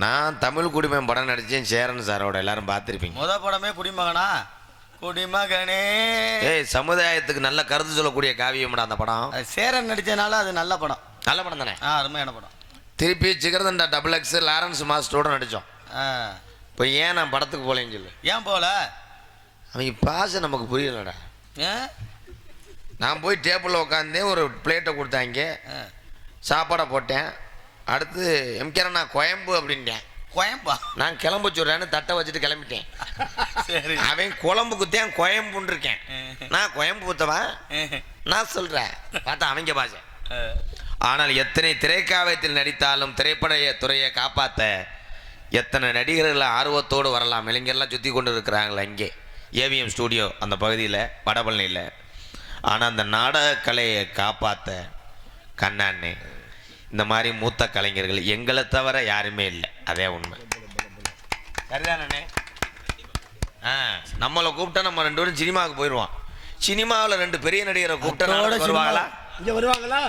நான் தமிழ் குடிமகன் படம் நடித்தேன் சேரன் சாரோட, எல்லாரும் பார்த்துருப்பீங்க. முத படமே குடிமகனா? குடிமகனே. ஏய், சமுதாயத்துக்கு நல்ல கருத்து சொல்லக்கூடிய காவியம்டா அந்த படம். சேரன் நடித்தனால அது நல்ல படம். நல்ல படம் தானே? அருமையான படம். திருப்பி சிகர்தண்டா XX லாரன்ஸ் மாஸ்டரோட நடித்தோம். இப்போ ஏன் நான் படத்துக்கு போலேன்னு சொல்லு. ஏன் போல? அவங்க பாச நமக்கு புரியலடா. நான் போய் டேபிளில் உட்காந்தேன், ஒரு பிளேட்டை கொடுத்தாங்க, சாப்பாடை போட்டேன். அடுத்து எம்கேரன் நான் கோயம்பு அப்படின்ட்டேன். கோயம்பா? நான் கிளம்பு சொல்கிறேன்னு தட்டை வச்சுட்டு கிளம்பிட்டேன். சரி. அவன் குழம்புக்குத்தேன் கோயம்புன்னு இருக்கேன். நான் கோயம்பு ஊத்தவன் நான் சொல்கிறேன், பார்த்தா அவங்க பாஷை. ஆனால் எத்தனை திரைக்காவியத்தில் நடித்தாலும் திரைப்பட துறையை காப்பாற்ற எத்தனை நடிகர்கள் ஆர்வத்தோடு வரலாம். இளைஞர்லாம் சுற்றி கொண்டு இருக்கிறாங்களே இங்கே ஏவிஎம் ஸ்டூடியோ அந்த பகுதியில் வடபழனியில். ஆனால் அந்த நாடகக்கலையை காப்பாற்ற கண்ணாண்ணே இந்த மாதிரி மூத்த கலைஞர்கள் எங்களை தவிர யாருமே இல்லை. அதே உண்மை. சரிதானே? நம்மளை கூப்பிட்டா நம்ம 2 பேரும் சினிமாவுக்கு போயிடுவோம். சினிமாவில் 2 பெரிய நடிகரை கூப்பிட்டா வருவாங்களா? இங்கே வருவாங்களா?